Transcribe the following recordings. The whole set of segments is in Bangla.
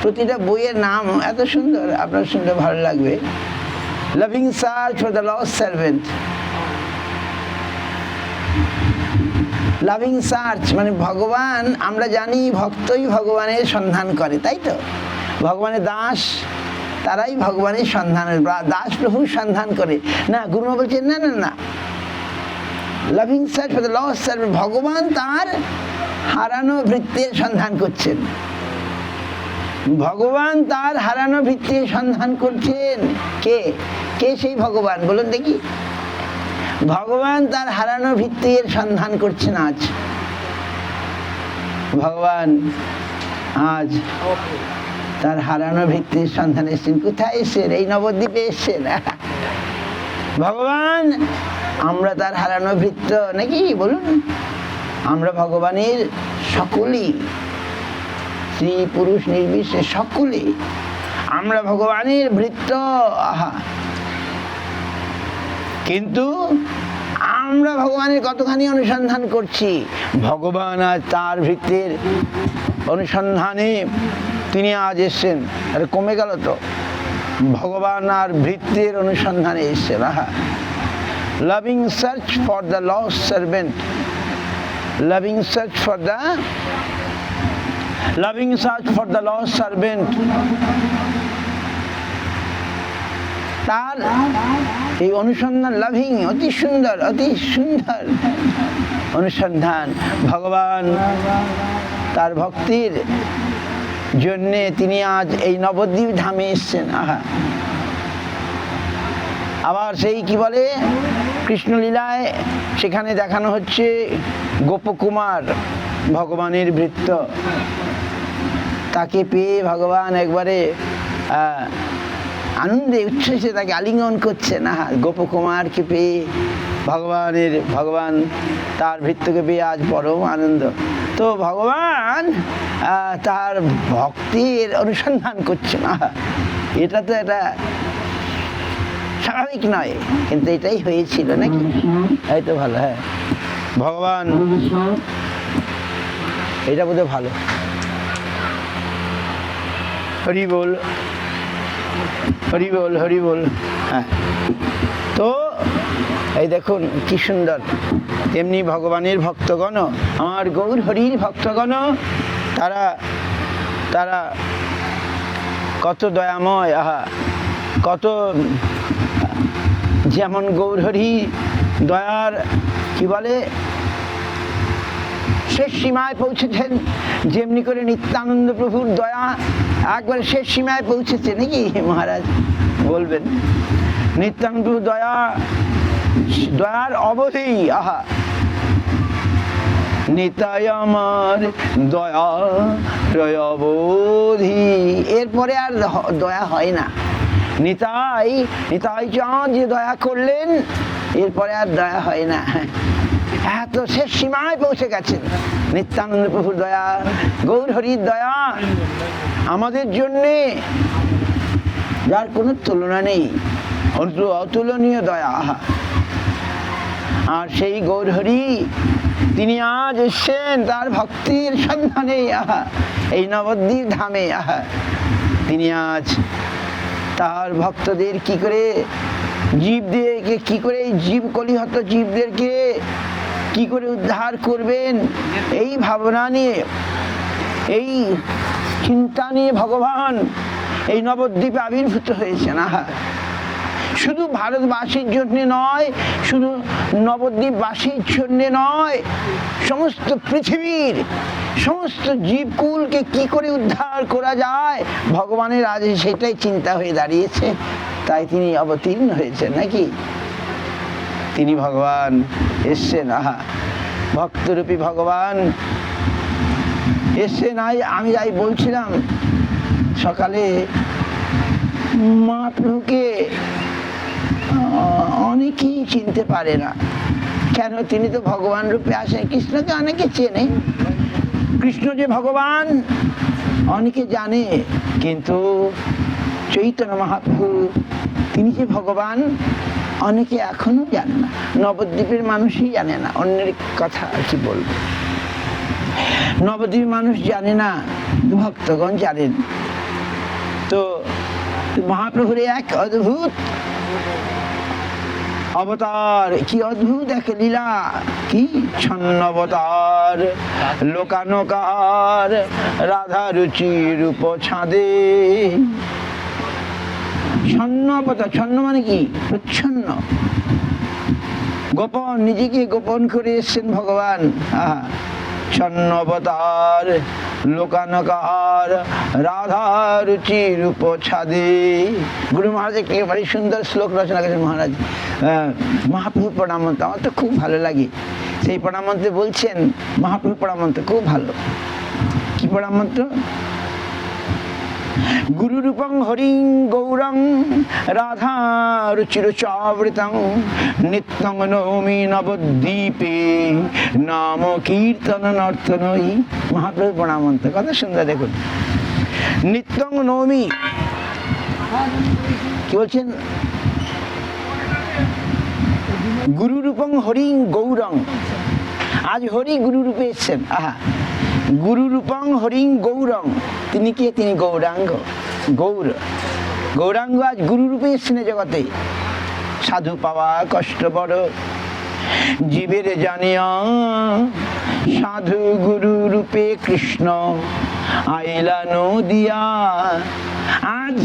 প্রতিটা বইয়ের নাম এত সুন্দর, আপনার শুনলে ভালো লাগবে। Loving search for the lost servant. Loving search মানে ভগবান, আমরা জানি ভক্তই ভগবানের সন্ধান করে, তাই তো? ভগবানের দাস তারাই ভগবানের সন্ধানের, দাস প্রভুর সন্ধান করে না। গুরুমা বলছেন না না না, loving search for the lost servant, ভগবান তার হারানো ভৃত্যের সন্ধান করছেন। ভগবান তার হারানো ভৃত্যের সন্ধান করছেন। কে কে সেই ভগবান বলুন দেখি? ভগবান তার হারানো ভৃত্যের সন্ধান করছেন আজ। ভগবান আজ তার হারানো ভৃত্যের সন্ধানে এসছেন। কোথায় এসছেন? এই নবদ্বীপে এসছেন। ভগবান, আমরা তার হারানো ভৃত্য নাকি বলুন? আমরা ভগবানের সকলেই, স্ত্রী পুরুষ নির্বিশেষে সকলে আমরা ভগবানের ভৃত্য। আহা, কিন্তু আমরা ভগবানের কতখানি অনুসন্ধান করছি। ভগবান আজ তার ভৃত্যের অনুসন্ধানে তিনি আজ এসছেন। আরে কমে গেল তো, ভগবান আর ভৃত্যের অনুসন্ধানে এসছেন। আহা, loving search for the lost servant, loving search for the loving search for the lost servant। তার এই অনুসন্ধান, লাভিং অতি সুন্দর, অতি সুন্দর অনুসন্ধান। ভগবান তার ভক্তির জন্যে তিনি আজ এই নবদ্বীপ ধামে এসছেন। আহা, আবার সেই কি বলে কৃষ্ণলীলায় সেখানে দেখানো হচ্ছে গোপকুমার ভগবানের ভৃত্য। তাকে পেয়ে ভগবান একবারে আনন্দে উচ্ছ্বাসে তাকে আলিঙ্গন করছেন। আহা, গোপকুমারকে পেয়ে ভগবান তার ভৃত্যকে পেয়ে আজ পরম আনন্দ। তো ভগবান তার ভক্তির অনুসন্ধান করছেন। আহা, এটা তো এটা স্বাভাবিক নয়, কিন্তু এটাই হয়েছিল নাকি? এই তো ভালো। হ্যাঁ, ভগবান এটা বোধহয় ভালো। হরি বল, হরি বল, হরি বল। হ্যাঁ, তো এই দেখুন কি সুন্দর। তেমনি ভগবানের ভক্তগণ, আমার গৌর হরির ভক্তগণ, তারা কত দয়াময়। আহা, কত, যেমন গৌর হরি দয়ার কি বলে শেষ সীমায় পৌঁছেছেন, যেমনি করে নিত্যানন্দ প্রভুর দয়া একবারে শেষ সীমায় পৌঁছেছে নাকি মহারাজ বলবেন? নিত্যানন্দ প্রভুর দয়ার অবধি। আহা, নিতাই আমার দয়া অবধি, এরপরে আর দয়া হয় না। নিতাই চাঁদ যে দয়া করলেন, এরপরে আর দয়া হয় না। এত শেষ সীমায় পৌঁছে গেছেন নিত্যানন্দ প্রভুর দয়া, গৌর হরির দয়া আমাদের জন্যে যার কোনো তুলনা নেই, অতুলনীয় দয়া। আহা, আর সেই গৌর হরি তিনি আজ এসছেন তার ভক্তির সন্ধানে। আহা, এই নবদ্বীপ ধামে। আহা, তিনি আজ তার ভক্তদের কি করে, জীবদেরকে কি করে, এই জীব কলিহত জীবদেরকে কি করে উদ্ধার করবেন, এই ভাবনা নিয়ে, এই চিন্তা নিয়ে ভগবান এই নবদ্বীপে আবির্ভূত হয়েছেন। আহা, শুধু ভারতবাসীর জন্য নয়, শুধু নবদ্বীপবাসীর জন্য নয়, সমস্ত পৃথিবীর সমস্ত জীবকুলকে কি করে উদ্ধার করা যায়, ভগবানের আজ সেটাই চিন্তা হয়ে দাঁড়িয়েছে। তাই তিনি অবতীর্ণ হয়েছেন নাকি? তিনি ভগবান এসছেন। আহা, ভক্তরূপী ভগবান এসছেন। আমি যাই বলছিলাম সকালে, মহাপ্রভুকে অনেকেই চিনতে পারে না। কেন? তিনি তো ভগবান রূপে আসেন। কৃষ্ণকে অনেকে চেনে, কৃষ্ণ যে ভগবান অনেকে জানে, কিন্তু চৈতন্য মহাপ্রভু তিনি যে ভগবান অনেকে এখনো জানে না। নবদ্বীপের মানুষই জানে না, অন্যের কথা আর কি বলবো। নবদ্বীপের মানুষ জানে না, ভক্তগণ জানেন। তো মহাপ্রভুর এক অদ্ভুত অবতার, কি অদ্ভুত এক লীলা, কি ছন্ন অবতার লোকানকার রাধা রুচি রূপ ছাদে। ছন্ন অবতার, ছন্ন মানে কি? প্রচ্ছন্ন, গোপন, নিজেকে গোপন করে এসছেন ভগবান। ছন্ন অবতার লোকানকার রাধা রুচি রূপ ছাদে। গুরু মহারাজ একটি ভারী সুন্দর শ্লোক রচনা করেছেন মহারাজ, মহাপ্রভু প্রণাম মন্ত্র। আমার তো খুব ভালো লাগে সেই প্রণাম মন্ত্রে বলছেন, মহাপ্রভু প্রণাম মন্ত্র খুব ভালো। কি প্রণাম মন্ত্র? গুরু রূপং হরিং গৌরং রাধা রুচিরুচাবৃতং নিত্যং নৌমি নবদ্বীপে নাম কীর্তন নর্তনই। মহাপ্রভু প্রণাম মন্ত্র কত সুন্দর, দেখুন। নিত্যং নৌমি, কি বলছেন? গুরু রূপং হরিং গৌরং, আজ হরি গুরু রূপে এসছেন। গুরু রূপং হরিং গৌরং, তিনি কে? তিনি গৌরাঙ্গ, গৌর, গৌরাঙ্গ আজ গুরু রূপে এসছেন জগতে। সাধু পাওয়া কষ্ট বড়, জীবের জানিয়া সাধু গুরু রূপে কৃষ্ণ আইলা নদিয়া। আজ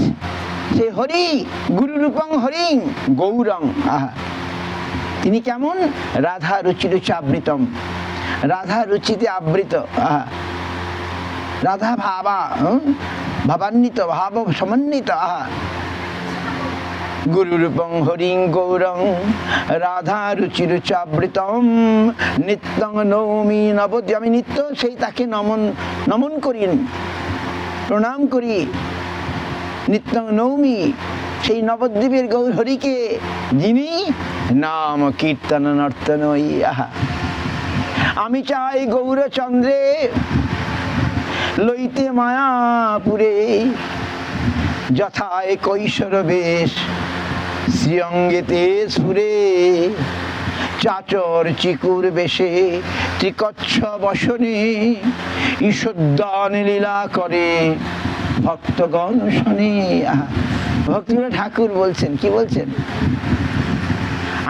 সে হরি গুরু রূপং হরিং গৌরং, তিনি কেমন? রাধা রুচিরুচাবৃতম, রাধা রুচিতে আবৃত, রাধা ভাবা, ভাবান্বিত, ভাব সমন্বিত। গুরু রূপং হরিং গৌরং রাধা রুচিরুচাবৃতম নিত্যং নৌমি নবদ্বীপে। আমি নিত্য সেই তাকে নমন করি, প্রণাম করি। নিত্যং নৌমি, সেই নবদ্বীপের গৌর হরিকে, যিনি নাম কীর্তন নর্তনই। আমি চাই গৌরচন্দ্রে লইতে মায়াপুরে যথায় কৈশোর বেশ শ্রীঅঙ্গেতে সুরে চাচর চিকুর বেশে ত্রিকচ্ছ বসনে ঈশোদ্যান লীলা করে ভক্তগণ শোনে। ভক্তিগুলো ঠাকুর বলছেন, কি বলছেন?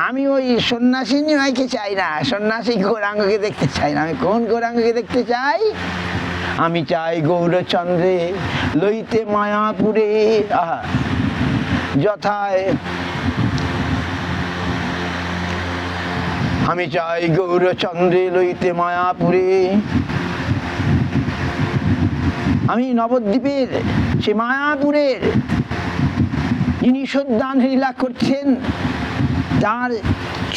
আমি ওই সন্ন্যাসী নিমাইকে চাই না, সন্ন্যাসী গৌরাঙ্গকে দেখতে চাই না। আমি কোন গৌরাঙ্গকে দেখতে চাই? আমি চাই গৌরচন্দ্রে লইতে মায়াপুরে যথায়। আমি চাই গৌরচন্দ্রে লইতে মায়াপুরে। আমি নবদ্বীপের সে মায়াপুরের যিনি ঈশোদ্যান লীলা করছেন, তার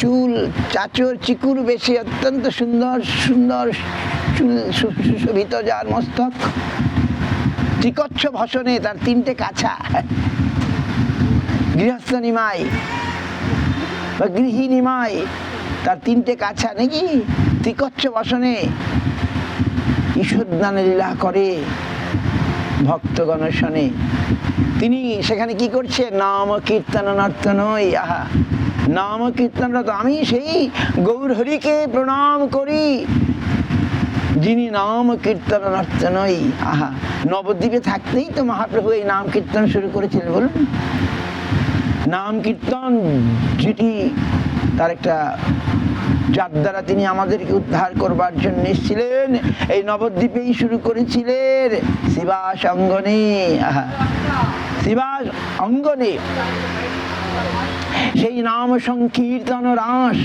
চুল চাচর চিকুর বেশি, অত্যন্ত সুন্দর সুন্দর চুল সুশোভিত, যার মস্তক ত্রিকচ্ছ ভসনে, তার তিনটে কাছা। গৃহস্থ নিমাই বা গৃহী নিমাই, তার তিনটে কাছা নাকি? ত্রিকচ্ছ ভসনে ঈশোদ্যান লীলা করে ভক্তগণ শোনে। তিনি সেখানে কি করছে? নাম কীর্তন নর্তনই। নাম কীর্তনরত। আমি সেই গৌর হরিকে প্রণাম করি, যিনি নাম কীর্তন নর্তনই। নবদ্বীপে থাকতেই তো মহাপ্রভু এই নাম কীর্তন শুরু করেছিলেন। বলুন, নাম কীর্তন যেটি তার একটা, যার দ্বারা তিনি আমাদেরকে উদ্ধার করবার জন্য এসেছিলেন, এই নবদ্বীপেই শুরু করেছিলেন। শিবাস অঙ্গনে, শিবাস অঙ্গনে সেই নাম সংকীর্তন রাস।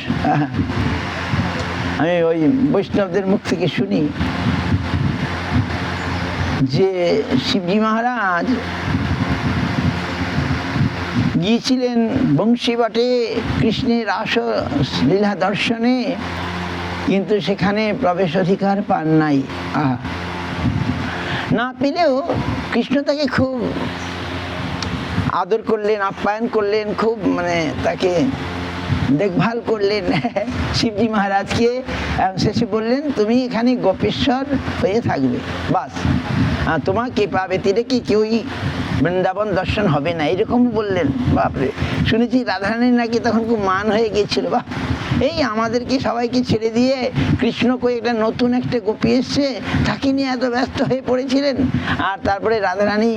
আমি ওই বৈষ্ণবদের মুখ থেকে শুনি যে শিবজি মহারাজ গিয়েছিলেন বংশীবটে কৃষ্ণের রাস লীলা দর্শনে, কিন্তু সেখানে প্রবেশ অধিকার পান নাই। না পেলেও কৃষ্ণ তাকে খুব আদর করলেন, আপ্যায়ন করলেন, খুব মানে তাকে দেখভাল করলেন শিবজি মহারাজকে। শেষে বললেন, তুমি এখানে গোপেশ্বর হয়ে থাকবে, বাস, তোমাকে পাবে, তীরে কি কেউই বৃন্দাবন দর্শন হবে না, এরকম বললেন। বাপরে, শুনেছি রাধারানীর নাকি তখন খুব মান হয়ে গিয়েছিল, বাহ এই আমাদেরকে সবাইকে ছেড়ে দিয়ে কৃষ্ণকে একটা নতুন একটা গোপী এসছে তাকে নিয়ে এত ব্যস্ত হয়ে পড়েছিলেন। আর তারপরে রাধারানী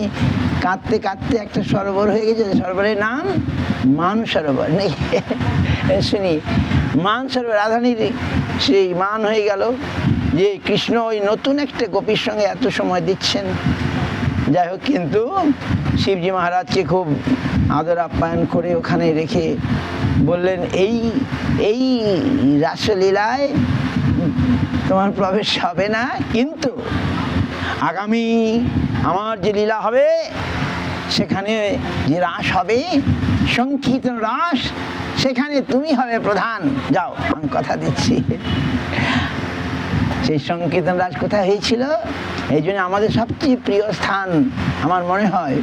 কাঁদতে কাঁদতে একটা সরোবর হয়ে গেছে, সরোবরের নাম মান সরোবর নেই শুনি মান সরোবর। রাধারানীর সেই মান হয়ে গেল যে কৃষ্ণ ওই নতুন একটা গোপীর সঙ্গে এত সময় দিচ্ছেন। যাই হোক, কিন্তু শিবজি মহারাজকে খুব আদর আপ্যায়ন করে ওখানে রেখে বললেন, এই এই রাসলীলায় তোমার প্রবেশ হবে না, কিন্তু আগামী আমার যে লীলা হবে সেখানে যে রাস হবে, সংকীর্তন রাস, সেখানে তুমি হবে প্রধান। যাও, আমি কথা দিচ্ছি। সেই সংকীর্তন রাস কোথায় হয়েছিল? এই জন্য আমাদের সবচেয়ে প্রিয় স্থান আমার মনে হয়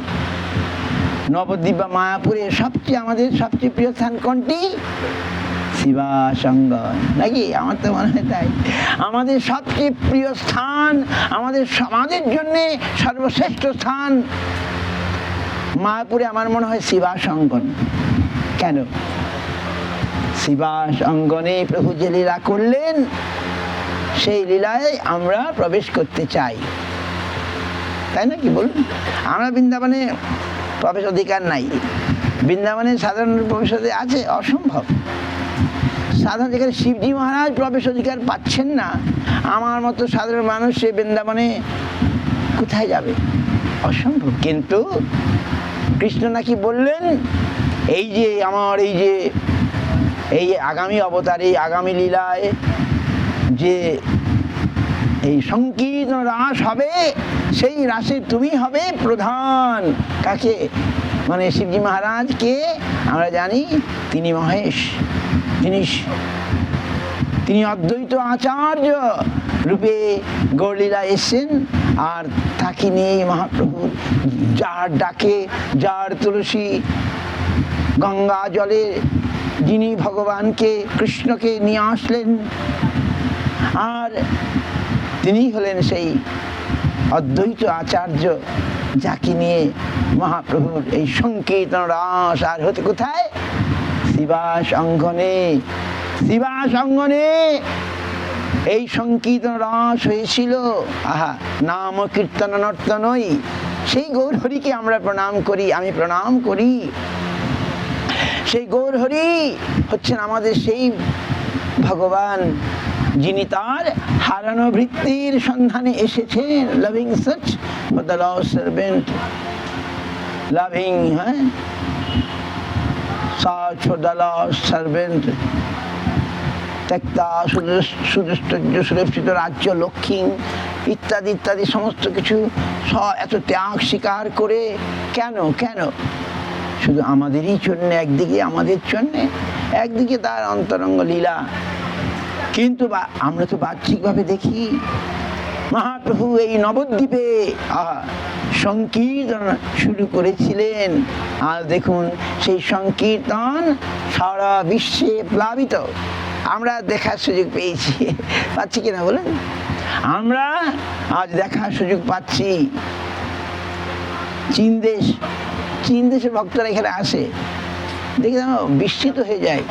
নবদ্বীপ বা মায়াপুরে আমাদের সবচেয়ে প্রিয় স্থান কোনটি? শিবাসঙ্গন, নাকি? আমার তো মনে হয় তাই। আমাদের সবচেয়ে প্রিয় স্থান, আমাদের সমাজের জন্য সর্বশ্রেষ্ঠ স্থান মায়াপুরে আমার মনে হয় শিবাসঙ্গন। কেন? শিবাসঙ্গনে প্রভু যে লীলা করলেন সেই লীলায় আমরা প্রবেশ করতে চাই, তাই না? কি বলুন? আমরা বৃন্দাবনে প্রবেশ অধিকার নাই, বৃন্দাবনে সাধারণ প্রবেশ অধিকার আছে? অসম্ভব। সাধারণ যেখানে শিবজি মহারাজ প্রবেশ অধিকার পাচ্ছেন না, আমার মতো সাধারণ মানুষ সে বৃন্দাবনে কোথায় যাবে? অসম্ভব। কিন্তু কৃষ্ণ নাকি বললেন, এই যে আমার এই আগামী অবতারে, আগামী লীলায় যে এই সংকীর্তন রাস হবে, সেই রাসে তুমি হবে প্রধান। কাকে? মানে শিবজি মহারাজকে আমরা জানি তিনি মহেশ, তিনি অদ্বৈত আচার্য রূপে গৌরলীলা এসেছেন। আর তাকে নিয়ে মহাপ্রভু যার ডাকে, যার তুলসী গঙ্গা জলে যিনি ভগবানকে কৃষ্ণকে নিয়ে আসলেন, আর তিনি হলেন সেই অদ্বৈত আচার্য যাকে নিয়ে মহাপ্রভুর এই সংকীর্তন রাস আর হতে কোথায়? শিবাসঙ্গনে। শিবাসঙ্গনে এই সংকীর্তন রাস হয়েছিল। আহা, নাম কীর্তন নর্তনই, সেই গৌরহরিকে আমরা প্রণাম করি, আমি প্রণাম করি। সেই গৌরহরি হচ্ছেন আমাদের সেই ভগবান যিনি তার হারানো বৃত্তির সন্ধানে এসেছেন। Loving search for the lost servant, loving search for the lost servant, ত্যক্তা সুদুষ্টর্য সুরক্ষিত রাজ্য লক্ষ্মী ইত্যাদি ইত্যাদি সমস্ত কিছু এত ত্যাগ স্বীকার করে কেন? শুধু আমাদেরই জন্য, একদিকে আমাদের জন্য, একদিকে তার অন্তরঙ্গ লীলা। কিন্তু আমরা তো বাহ্যিকভাবে দেখি মহাপ্রভু এই নবদ্বীপে সংকীর্তন শুরু করেছিলেন। আর দেখুন সেই সংকীর্তন সারা বিশ্বে প্লাবিত। আমরা দেখার সুযোগ পাচ্ছি কিনা বলেন? আমরা আজ দেখার সুযোগ পাচ্ছি। চীন দেশের ভক্তরা এখানে আসে, দেখে বিস্মিত হয়ে যায়।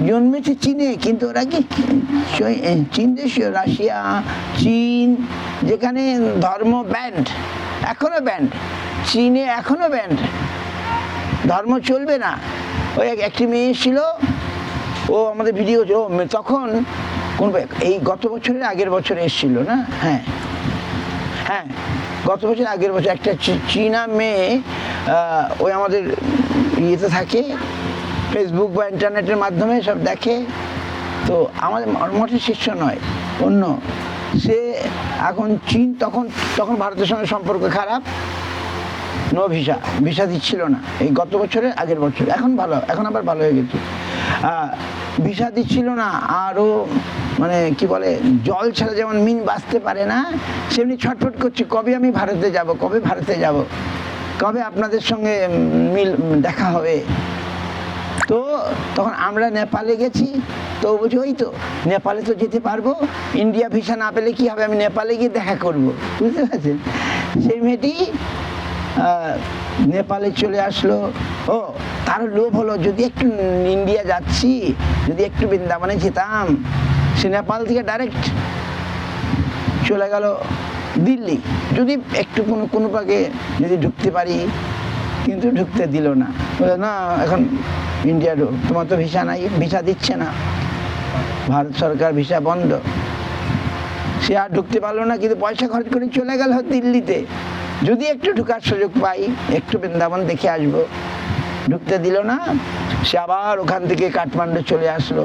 জন্মেছে চীনে, কিন্তু ওরা কি চীন দেশীয়, রাশিয়া, চীন, যেখানে ধর্ম ব্যান্ড, এখনো ব্যান্ড, চীনে এখনো ব্যান্ড, ধর্ম চলবে না। ওই একটি মেয়ে ছিল, ও আমাদের ভিডিও, তখন কোন এই গত বছরের আগের বছরে এসেছিল না? হ্যাঁ, গত বছর আগের বছর একটা চীনা মেয়ে, ওই আমাদের ইয়েতে থাকে, ফেসবুক বা ইন্টারনেটের মাধ্যমে সব দেখে। তো আমাদের মঠের শিষ্য নয়, অন্য। সে এখন চীন, তখন ভারতের সঙ্গে সম্পর্ক খারাপ, নো ভিসা দিচ্ছিল না, এই গত বছরের আগের বছর। এখন ভালো, এখন আবার ভালো হয়ে গেছে। ভিসা দিচ্ছিল না। আরও মানে কি বলে, জল ছাড়া যেমন মিন বাঁচতে পারে না, সেমনি ছটফট করছে, কবে আমি ভারতে যাব, কবে আপনাদের সঙ্গে দেখা হবে। তো তখন আমরা নেপালে গেছি, তো বলছি ওই তো নেপালে তো যেতে পারবো, ইন্ডিয়া ভিসা না পেলে কি হবে, আমি নেপালে গিয়ে দেখা করব। বুঝতে পারছেন? সেই মেয়েটি নেপালে চলে আসলো। ও তার লোভ হলো যদি একটু ইন্ডিয়া যাচ্ছি, যদি একটু বৃন্দাবনে যেতাম। সে নেপাল থেকে ডাইরেক্ট চলে গেল দিল্লি, যদি একটু কোনো পাকে যদি ঢুকতে পারি, কিন্তু ঢুকতে দিল না। বলে না এখন ইন্ডিয়া তোমার তো ভিসা নাই, ভিসা দিচ্ছে না, ভারত সরকার ভিসা বন্ধ। সে আর ঢুকতে পারলো না, কিন্তু পয়সা খরচ করে চলে গেল দিল্লিতে, যদি একটু ঢুকার সুযোগ পাই, একটু বৃন্দাবন দেখে আসবো। ঢুকতে দিল না। সে আবার ওখান থেকে কাঠমান্ডু চলে আসলো।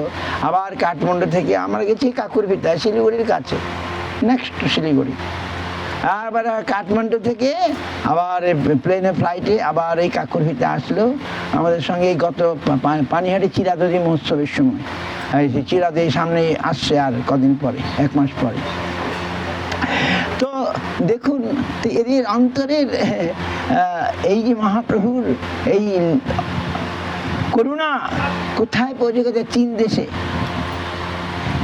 আবার কাঠমান্ডু থেকে আমরা গেছি কাকুরভিটায়, শিলিগুড়ির কাছে, নেক্সট শিলিগুড়ি। আবার কাঠমান্ডু থেকে আবার প্লেনে ফ্লাইটে আবার এই কাকুরভিটা আসলো আমাদের সঙ্গে। গত পানিহাটি চিরাদি মহোৎসবের সময়, চিরাদি সামনে আসছে আর কদিন পরে, 1 মাস পরে। তো দেখুন এদের অন্তরের এই যে মহাপ্রভুর এই করুণা কোথায় পৌঁছে গেছে।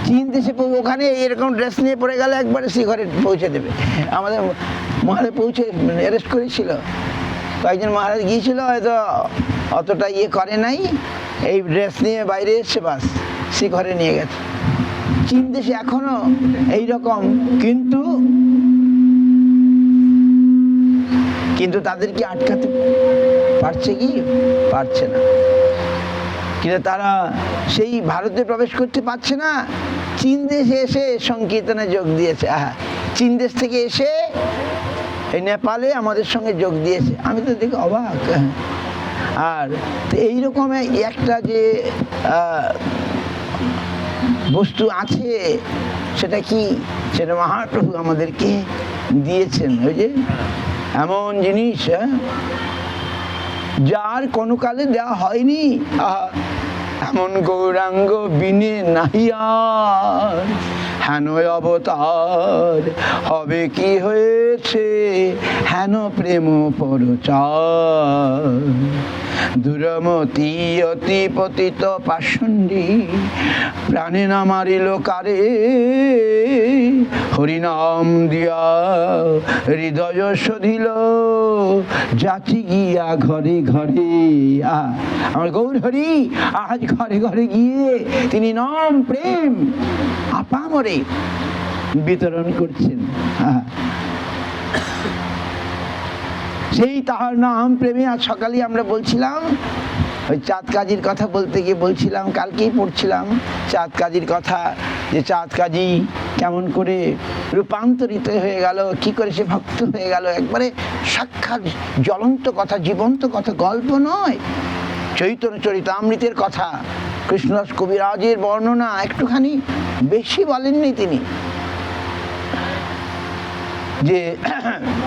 চীন দেশে ওখানে এরকম ড্রেস নিয়ে পড়ে গেলে একবারে শিখরে পৌঁছে দেবে। আমাদের মহারাজ পৌঁছে অ্যারেস্ট করেছিল, কয়েকজন মহারাজ গিয়েছিল, হয়তো অতটা করে নাই, এই ড্রেস নিয়ে বাইরে এসছে, বাস শিখরে নিয়ে গেছে। চীন দেশে এখনো এইরকম, কিন্তু তাদেরকে আটকাতে পারছে কি? পারছে না। কিন্তু তারা সেই ভারতে প্রবেশ করতে পারছে না। চীন দেশে এসে সংকীর্তনে যোগ দিয়েছে। চীন দেশ থেকে এসে এই নেপালে আমাদের সঙ্গে যোগ দিয়েছে। আমি তো দেখি অবাক। আর এইরকম একটা যে বস্তু আছে, সেটা কি? সেটা মহাপ্রভু আমাদেরকে দিয়েছেন। ওই যে এমন জিনিস যার কোনো কালে দেওয়া হয়নি। এমন গৌরাঙ্গ বিনে নাহিয়ার হেন অবতার, হবে কি হয়েছে হেন প্রেম পরচার। দুরমতি অতি পতিত পাষণ্ডী প্রাণে না মারিল কারে, হরিনাম দিয়া হৃদয় শোধিল যাচি গিয়া ঘরে ঘরে। আমার গৌর হরি আজ ঘরে ঘরে গিয়ে তিনি নাম প্রেম আপামরে বিতরণ করছেন। সেই তাহার নাম প্রেমে। আজ সকালে আমরা বলছিলাম, ওই চাঁদ কাজীর কথা বলতে গিয়ে বলছিলাম, কালকেই পড়ছিলাম চাঁদ কাজীর কথা, যে চাঁদ কাজী কেমন করে রূপান্তরিত হয়ে গেল, কি করে সে ভক্ত হয়ে গেল। একবারে সাক্ষাৎ জ্বলন্ত কথা, জীবন্ত কথা, গল্প নয়। চৈতন্য চরিতামৃতের কথা, কৃষ্ণ কবিরাজের বর্ণনা একটুখানি বেশি বলেননি তিনি, যে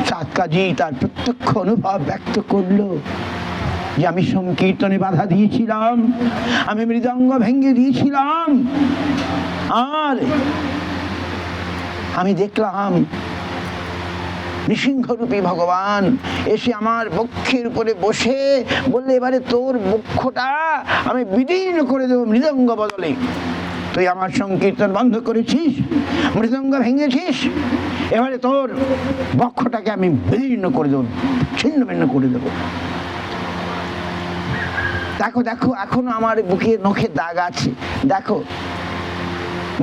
চাঁদ কাজী তার প্রত্যক্ষ অনুভব ব্যক্ত করলো যে আমি সংকীর্তনে বাধা দিয়েছিলাম, আমি মৃদঙ্গ ভেঙে দিয়েছিলাম, আর আমি দেখলাম নৃসিংহরূপী ভগবান এসে আমার বক্ষের উপরে বসে বললে, এবারে তোর বক্ষটা আমি বিদীর্ণ করে দেবো মৃদঙ্গ বদলে। তুই আমার সংকীর্তন বন্ধ করেছিস, মৃদঙ্গ ভেঙেছিস, এবারে তোর বক্ষটাকে আমি বিদীর্ণ করে দেবো, ছিন্ন ভিন্ন করে দেবো। দেখো দেখো এখনো আমার বুকে নখের দাগ আছে। দেখো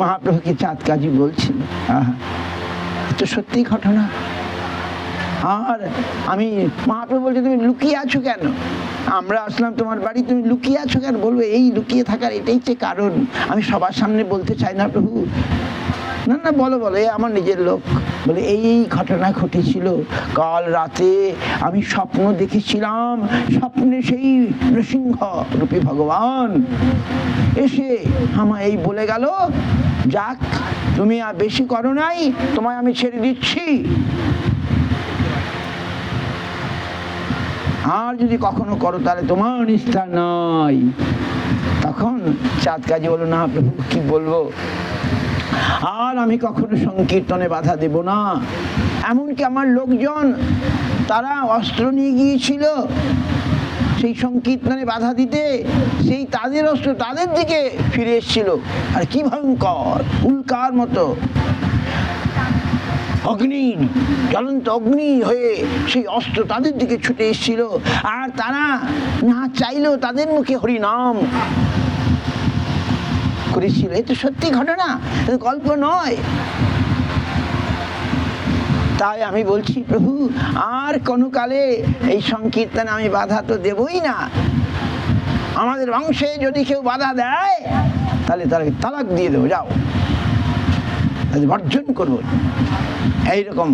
মহাপ্রভুকে চাঁদ কাজী বলছিল। তো সত্যি ঘটনা। আর আমি মহাপ্রভু বলছে, তুমি লুকিয়ে আছো কেন? আমরা আসলাম তোমার বাড়ি, তুমি লুকিয়ে আছো কেন? বলবো এই লুকিয়ে থাকার এটাই যে কারণ, আমি সবার সামনে বলতে চাই না প্রভু। না না বলো বলো, এ আমার নিজের লোক। বলে এই ঘটনা ঘটেছিল কাল রাতে, আমি স্বপ্ন দেখেছিলাম, স্বপ্নে সেই নৃসিংহ রূপী ভগবান এসে আমায় এই বলে গেল, যাক তুমি আর বেশি করো নাই, তোমায় আমি ছেড়ে দিচ্ছি, আর যদি কখনো করো তাহলে তোমার নিস্তার নাই। তখন চাঁদ কাজী বলল, না প্রভু কি বলবো, আর আমি কখনো সংকীর্তনে বাধা দেব না। এমনকি আমার লোকজন তারা অস্ত্র নিয়ে গিয়েছিল সেই সংকীর্তনে বাধা দিতে, সেই তাদের অস্ত্র তাদের দিকে ফিরে এসেছিল। আর কি ভয়ঙ্কর, উল্কার মতো। অগ্নি, জ্বলন্ত অগ্নি হয়ে সেই অস্ত্র তাদের দিকে ছুটে এসেছিল, আর তারা না চাইলেও তাদের মুখে হরিনাম করেছিল। এ তো সত্যি ঘটনা, গল্প নয়। তাই আমি বলছি, প্রভু আর কোনো কালে এই সংকীর্তনে আমি বাধা তো দেবই না। আমাদের বংশে যদি কেউ বাধা দেয় তাহলে তাকে তালাক দিয়ে দেবো, যাও, বর্জন করবো। এইরকম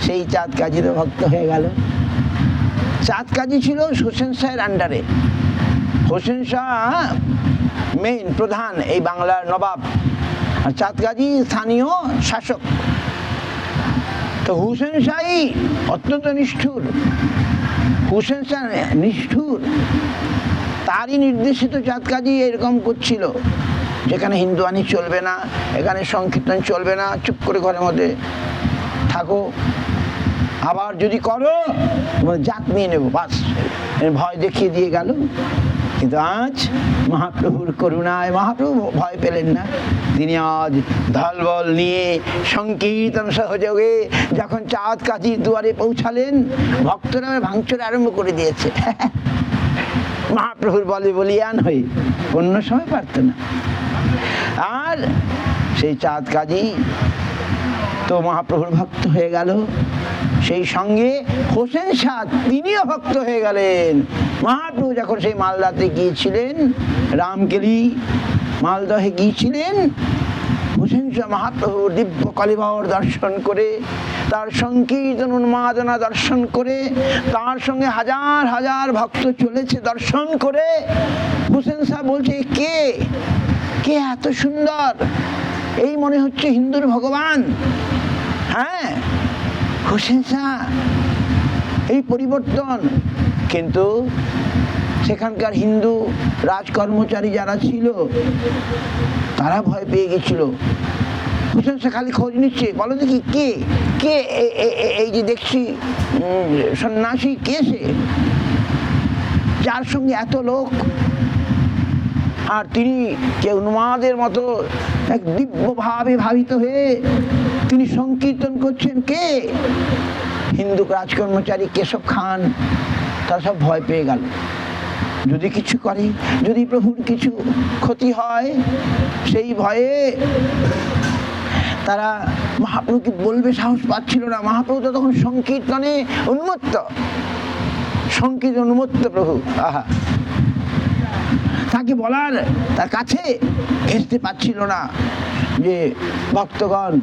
সেই চাঁদ কাজীরও ভক্ত হয়ে গেল। চাঁদ কাজী ছিল হোসেন শাহের আন্ডারে। হোসেন শাহ মেইন প্রধান, এই বাংলার নবাব, আর চাঁদ কাজী স্থানীয় শাসক। তো হুসেন শাহই অত্যন্ত নিষ্ঠুর, হুসেন শাহ নিষ্ঠুর, তারই নির্দেশিত চাঁদ কাজী এরকম করছিল, যেখানে হিন্দু আইন চলবে না, এখানে সংকীর্তন চলবে না, চুপ করে ঘরের মধ্যে থাকো, আবার যদি করো তোমার জাত নিয়ে নেবো, বাস ভয় দেখিয়ে দিয়ে গেল। কিন্তু আজ মহাপ্রভুর করুণায় মহাপ্রভু ভয় পেলেন না। তিনি আজ ঢলবল নিয়ে সংকীর্তন সহযোগে যখন চাঁদ কাজীর দুয়ারে পৌঁছালেন, ভক্তরা ভাঙচুর আরম্ভ করে দিয়েছে। মহাপ্রভুর বলে বলিয়ান হয়ে অন্য সময় পারত না। আর সেই চাঁদ কাজী তো মহাপ্রভুর ভক্ত হয়ে গেল, সেই সঙ্গে হোসেন শাহ তিনিও ভক্ত হয়ে গেলেন। মহাপ্রভু যখন সেই মালদাতে গিয়েছিলেন, রামকেলি মালদহে গিয়েছিলেন, হোসেন শাহ মহাপ্রভুর দিব্য কলেবর দর্শন করে, তার সংকীর্তন উন্মাদনা দর্শন করে, তার সঙ্গে হাজার হাজার ভক্ত চলেছে দর্শন করে, হোসেন শাহ বলছে, কে কে এত সুন্দর, এই মনে হচ্ছে হিন্দুর ভগবান। হ্যাঁ, হোসেন শাহ এই পরিবর্তন। কিন্তু সেখানকার হিন্দু রাজকর্মচারী যারা ছিল তারা ভয় পেয়ে গেছিল। হোসেন শাহ খালি খোঁজ নিচ্ছে, বলো দেখি কে কে এই যে দেখছি সন্ন্যাসী, কে সে যার সঙ্গে এত লোক, আর তিনি কে উন্মাদের মতো এক দিব্য ভাবে ভাবিত হয়ে তিনি সংকীর্তন করছেন, কে? হিন্দু রাজকর্মচারী কেশব খান। তারা সব ভয় পেয়ে গেল, যদি কিছু করে, যদি প্রভুর কিছু ক্ষতি হয়, সেই ভয়ে তারা মহাপ্রভুকে বলবে সাহস পাচ্ছিল না। মহাপ্রভু তো তখন সংকীর্তনে উন্মত্ত, সংকীর্তন উন্মত্ত প্রভু। আহা, তাকে বলার, তার কাছে ঘেঁষতে পারছিল না যে ভক্তগণ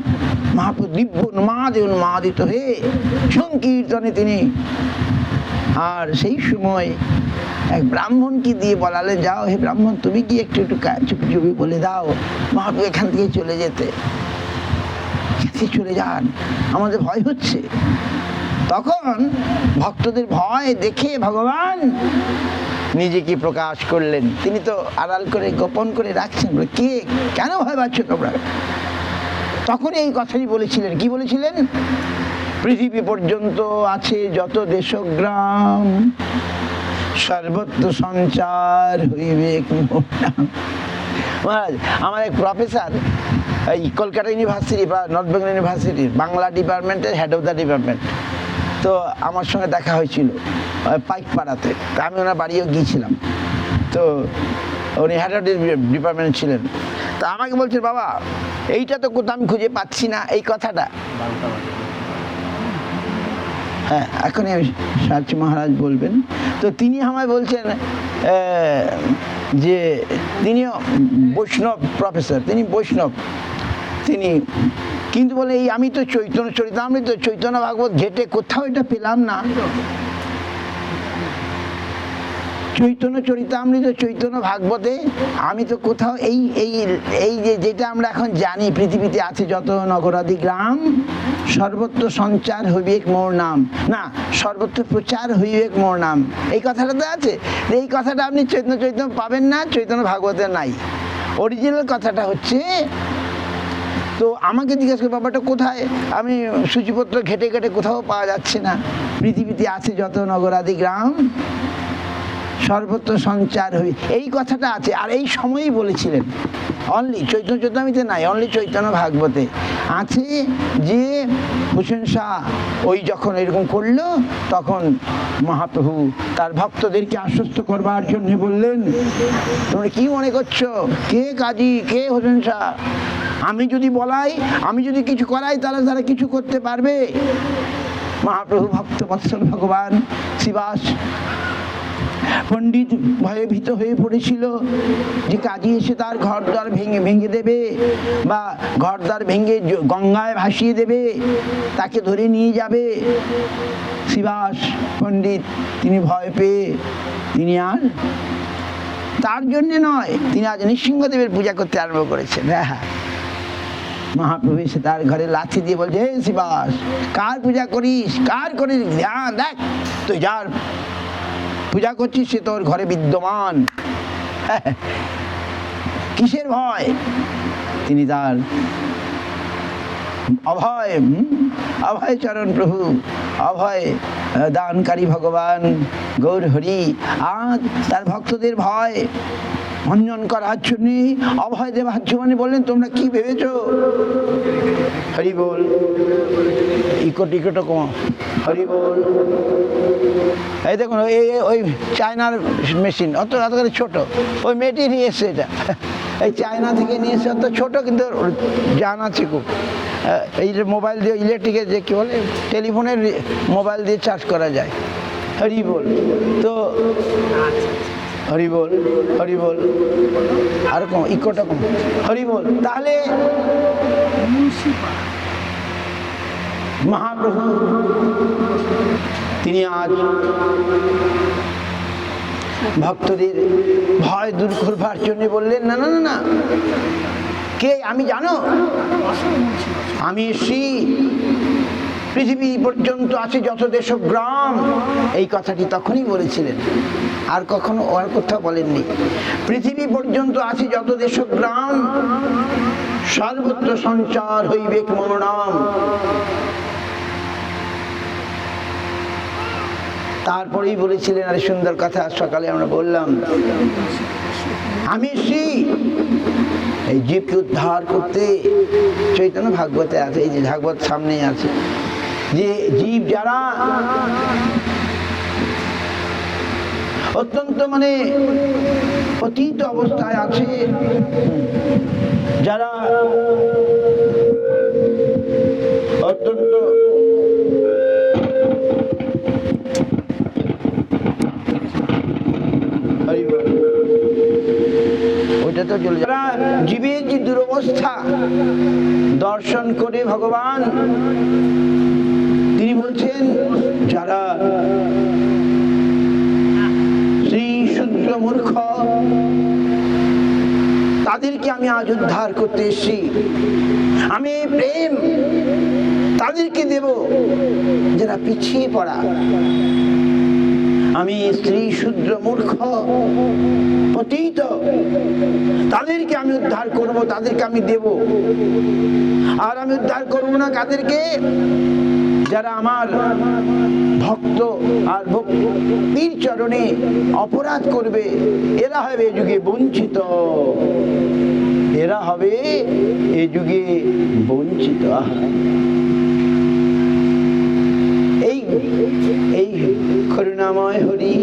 মহাপ্রভু দিব্য উন্মাদে উন্মাদিত হয়ে সংকীর্তনে তিনি। আর সেই সময় এক ব্রাহ্মণকে দিয়ে বলালেন, যাও হে ব্রাহ্মণ, তুমি কি একটু একটু চুপি চুপি বলে দাও মহাপ্রভু এখান থেকে চলে যেতে, চলে যান, আমাদের ভয় হচ্ছে। তখন ভক্তদের ভয় দেখে ভগবান নিজেকে প্রকাশ করলেন। তিনি তো আড়াল করে গোপন করে রাখছেন, কে, কেন ভয় পাচ্ছ তোমরা? তখন এই কথাই বলেছিলেন। কি বলেছিলেন? পৃথিবী পর্যন্ত আছে যত দেশগ্রাম, সর্বত্র সঞ্চার হইবে আমার এক প্রফেসর, এই কলকাতা ইউনিভার্সিটি বা নর্থ বেঙ্গল ইউনিভার্সিটির বাংলা ডিপার্টমেন্টের হেড অফ দ্য ডিপার্টমেন্ট, তো আমার সঙ্গে দেখা হয়েছিল পাইকপাড়াতে। তা আমি ওনার বাড়িও গিয়েছিলাম। তো উনি হেড অফ ডিপার্টমেন্ট ছিলেন। তা আমাকে বলছেন, বাবা এইটা তো কোথাও আমি খুঁজে পাচ্ছি না, এই কথাটা। হ্যাঁ, এখনই আমি সার্চ মহারাজ বলবেন। তো তিনি আমায় বলছেন যে তিনিও বৈষ্ণব প্রফেসর, তিনি বৈষ্ণব, তিনি কিন্তু বলে এই আমি তো চৈতন্য চরিতামৃত, চৈতন্য ভাগবত ঘেটে কোথাও এটা পেলাম না। চৈতন্য চরিতামৃত, চৈতন্য ভাগবতে আমি তো কোথাও এই এই এই যে যেটা আমরা এখন জানি, পৃথিবীতে আছে যত নগরাদি গ্রাম, সর্বত্র সঞ্চার হইবেক মোর নাম, না সর্বত্র প্রচার হইবেক মোর নাম, এই কথাটা তো আছে। এই কথাটা আপনি চৈতন্য চৈতন্য পাবেন না, চৈতন্য ভাগবতে নাই। অরিজিনাল কথাটা হচ্ছে, তো আমাকে জিজ্ঞেস করে ব্যাপারটা কোথায়, আমি সূচিপত্র ঘেটে ঘেটে কোথাও পাওয়া যাচ্ছে না। পৃথিবীতে আছে যত নগরাদি গ্রাম, সর্বত্র সঞ্চার হই, এই কথাটা আছে। আর এই সময়ই বলেছিলেন, অনলি চৈতন্য চৈতামিতে নাই, অনলি চৈতন্য ভাগবতে আছে যে হুসেন শাহ ওই যখন এরকম করলো তখন মহাপ্রভু তার ভক্তদেরকে আশ্বস্ত করবার জন্য বললেন, তোমরা কি মনে করছো, কে কাজী, কে হুসেন শাহ? আমি যদি বলাই, আমি যদি কিছু করাই, তাহলে তারা কিছু করতে পারবে? মহাপ্রভু ভক্ত বৎসল ভগবান শ্রীবাস পণ্ডিত ভয়ে ভীত হয়ে পড়েছিল যে কাজী এসে তার ঘরদ্বার ভেঙে দেবে বা ঘরদ্বার ভেঙে গঙ্গায় ভাসিয়ে দেবে, তাকে ধরে নিয়ে যাবে। শ্রীবাস পণ্ডিত তিনি ভয় পেয়ে তিনি আর তার জন্য নয়, তিনি আজ নৃসিংহদেবের পূজা করতে আরম্ভ করেছেন। হ্যাঁ, মহাপ্রভু এসে তার ঘরে লাথি দিয়ে বলছে, হে শ্রীবাস, কার পূজা করিস, কার করিস, ধ্যান দেখ, তুই যার পূজা করছিস সে তোর ঘরে বিদ্যমান, কিসের ভয়? তিনি তার অভয় অভয় চরণ প্রভু, অভয় দানকারী ভগবান গৌর হরি আজ তার ভক্তদের ভয় ভঞ্জন করার জন্য, অভয় দেবার জন্য বললেন, তোমরা কি ভেবেছো? হরি বল, ইকোটা কম, হরি বল। এই দেখুন ওই চায়নার মেশিন, অত ছোট, ওই মেয়েটি নিয়ে এসছে, এটা এই চায়না থেকে নিয়ে এসে, অত ছোট কিন্তু জান আছে খুব। এই যে মোবাইল দিয়ে ইলেকট্রিকের যে কি বলে টেলিফোনের মোবাইল দিয়ে চার্জ করা যায়। হরি বল। তো হরি বল, হরি বল, আর কম, ইকোটা কম, হরি বল। তাহলে মহাপ্রভু তিনি আজ ভক্তদের ভয় দূর করবার জন্য বললেন, না না না না, কে আমি জানো? আমি শ্রী পৃথিবী পর্যন্ত আছে যত দেশ গ্রাম, এই কথাটি তখনই বলেছিলেন, আর কখনো আর কোথাও বলেননি। পৃথিবী পর্যন্ত আছে যত দেশ গ্রাম, সর্বত্র সঞ্চার হইবে মম নাম। তারপরেই বলেছিলেন আরে সুন্দর কথা, সকালে আমরা বললাম, আমি শ্রী এই জীবকে উদ্ধার করতে, চৈতন্য ভাগবতে আছে, এই যে ভাগবত সামনেই আছে, যে জীব যারা অত্যন্ত মানে অতীত অবস্থায় আছে, যারা অত্যন্ত ওইটা তো চলে, যারা জীবের যে দুরবস্থা দর্শন করে ভগবান তিনি বলছেন, যারা শ্রী শুদ্র মূর্খ তাদেরকে আমি আজ উদ্ধার করতে এসেছি। আমি প্রেম তাদেরকে দেব যারা পিছিয়ে পড়া। আমি স্ত্রী শূদ্র মূর্খ পতিত তাদেরকে আমি উদ্ধার করব, তাদেরকে আমি দেব। আর আমি উদ্ধার করব না কাদেরকে? যারা আমার ভক্ত আর ভক্তির চরণে অপরাধ করবে, এরা হবে এ যুগে বঞ্চিত, এরা হবে এ যুগে বঞ্চিত। এই করুণাময় হরি,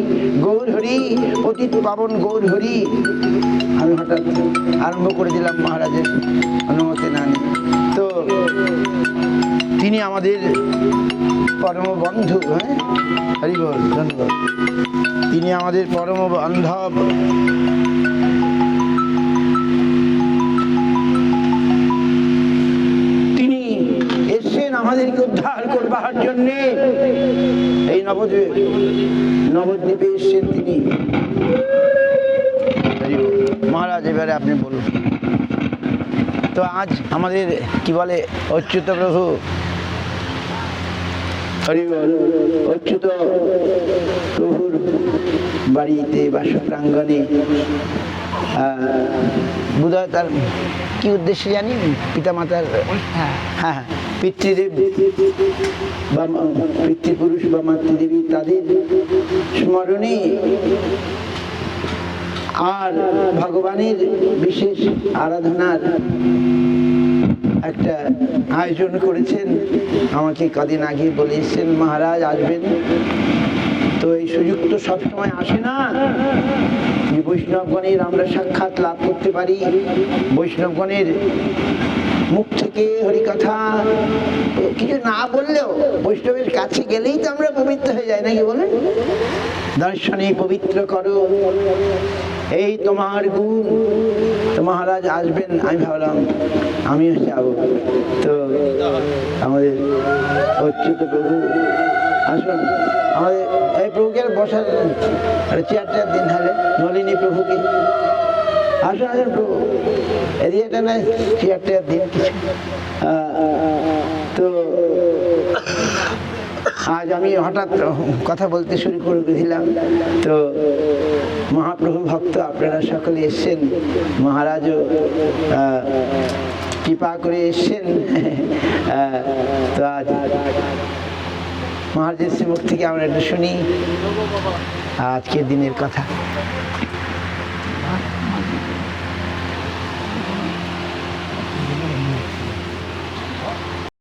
গৌর হরি, পতিত পাবন গৌর হরি। আমি হঠাৎ আরম্ভ করে দিলাম মহারাজের অনুমতি না নিয়ে। তো তিনি আমাদের পরম বন্ধু, হ্যাঁ হরি বল, ধন্যবাদ। তিনি আমাদের পরম বান্ধব, তিনি এসেছেন আমাদেরকে উদ্ধার করবার জন্যে। এই নবদ্বীপে এসেছেন তিনি। মহারাজ এবারে আপনি বলুন। তো আজ আমাদের কি বলে অচ্যুত প্রভু, অচ্যুত প্রভুর বাড়িতে বাস প্রাঙ্গণে বোধহয় তার কি উদ্দেশ্যে জানি, পিতামাতার হ্যাঁ পিতৃদেব বা পিতৃপুরুষ বা মাতৃদেবী তাদের স্মরণে আর ভগবানের বিশেষ আরাধনার একটা আয়োজন করেছেন। আমাকে কদিন আগে বলে এসছেন মহারাজ আসবেন, তো এই সুযোগ তো সবসময় আসে না যে বৈষ্ণবগণের আমরা সাক্ষাৎ লাভ করতে পারি, বৈষ্ণবগণের মুখ থেকে হরিকথা কিছু না বললেও বৈষ্ণবের কাছে গেলেই তো আমরা পবিত্র হয়ে যাই, নাকি বলেন? দর্শনে পবিত্র করো, এই তোমার গুণ। তো মহারাজ আসবেন, আমি ভাবলাম আমিও যাব। তো আমাদের অচ্যুত প্রভু আসুন, আমাদের এই প্রভুকে বসার চেয়ার টেয়ার দিন, হলে নলিনী প্রভুকে আসুন আসুন প্রভু, এদিকে না চেয়ার টেয়ার দিন কিছু। তো আজ আমি হঠাৎ কথা বলতে শুরু করে দিলাম। তো মহাপ্রভু ভক্ত আপনারা সকলে এসছেন, মহারাজও কৃপা করে এসছেন। তো আজ মহারাজের মুখ থেকে আমরা একটু শুনি আজকের দিনের কথা।